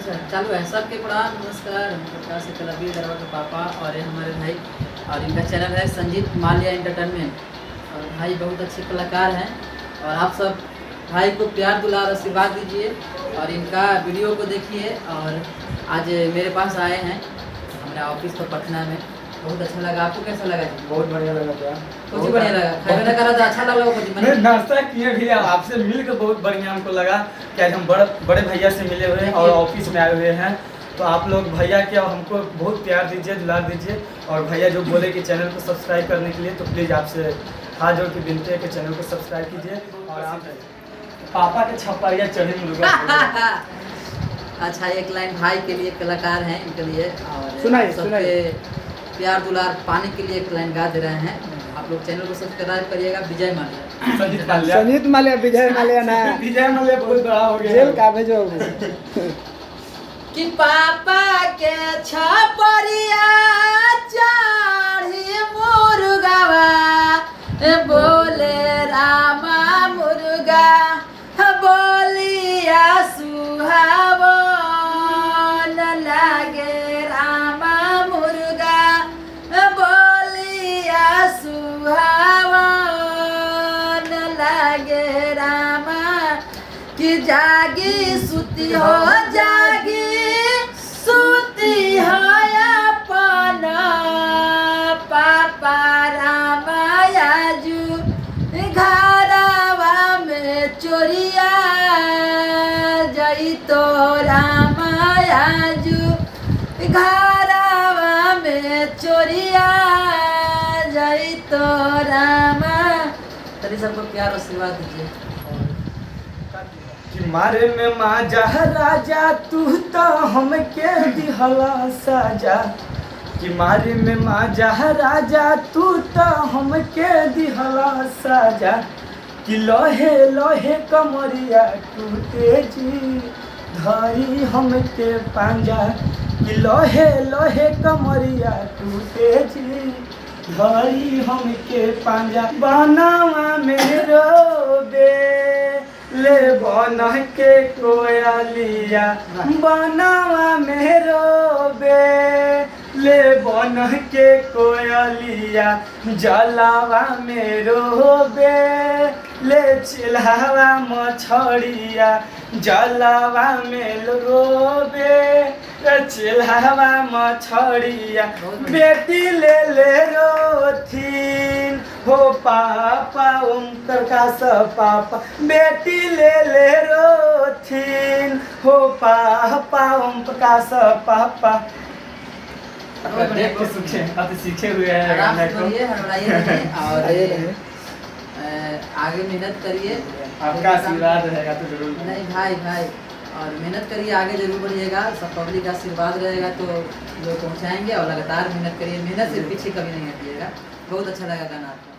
अच्छा चालू है। सबके प्रणाम, नमस्कार। हम प्रकाश से कलबी दरवा के पापा और ये हमारे भाई, और इनका चैनल है संजीत माल्या एंटरटेनमेंट। और भाई बहुत अच्छे कलाकार हैं और आप सब भाई को प्यार दुलार आशीर्वाद दीजिए और इनका वीडियो को देखिए। और आज मेरे पास आए हैं हमारे ऑफिस पर पटना में। बहुत अच्छा लगा। आपको कैसा लगा जी? बहुत बढ़िया लगा था। कुछ बढ़िया लगा। खाने ना करा था, अच्छा लगा कुछ मैं नाश्ता किए भी, आपसे मिलकर बहुत बढ़िया हमको लगा कि आज हम बड़े भैया से मिले हुए हैं और ऑफिस में आए हुए हैं। तो आप लोग भैया के हमको बहुत प्यार दीजिए, दुलार दीजिए। और भैया जो बोले कि चैनल को सब्सक्राइब करने के लिए, तो प्लीज़ आपसे हाथ जोड़ के विनती है कि चैनल को सब्सक्राइब कीजिए। और आप पापा के छपरिया चढ़े मुर्गा। अच्छा, एक लाइन भाई के लिए, कलाकार हैं इनके लिए, और सुनाइए। प्यार दुलार पाने के लिए एक लाइन गा दे रहे हैं। आप लोग चैनल को सब्सक्राइब करिएगा। विजय माल्या, संजीत माल्या, विजय माल्या ना, विजय माल्या बहुत बड़ा हो गया। जेल का भेजो कि पापा के छपरिया चढ़ी मुर्गावा, बोले रामा मुर्गा बोलिया सुहावन लागे, रामा मुर्गा बोलिया सुहावन लागे, रामा कि जागी सुती हो, जागी सुती हो अपन पापा रामायाजू घरवा में चोरिया जई तो, रामायाजू घरवा में चोरिया जई तो रामा। तभी सबको प्यार और आशीर्वाद दीजिए। कि मारे में माजा राजा तू तो हमके दिहला साजा, कि मारे में माजा राजा तू तो हमके दिहला साजा, कि लोहे लोहे कमरिया टूटे जी धरी हमके पांजा, कि लोहे लोहे कमरिया टूटे जी धरी हमके पांजा। बनावा मेरो बे ले बना के कोयलिया, बनावा मेरो बे ले बना के कोयलिया, जलावा मेरो बे ले चिल्हावा मछड़िया, जलावा मेरो बे ले चिल्हावा मछड़िया, बेटी ले रोथिन हो पापा ओम प्रकाश पापा, बेटी ले रोथिन हो पापा ओम प्रकाश पापा। देख के सीखे हुए हैं गाने को। और आगे मेहनत करिए, आपका आशीर्वाद रहेगा तो जरूर। नहीं भाई और मेहनत करिए, आगे जरूर बढ़िएगा। सब पब्लिक का आशीर्वाद रहेगा तो लोग पहुंचाएंगे। और लगातार मेहनत करिए, मेहनत से पीछे कभी नहीं हटिएगा। बहुत अच्छा लगा गाना आपका।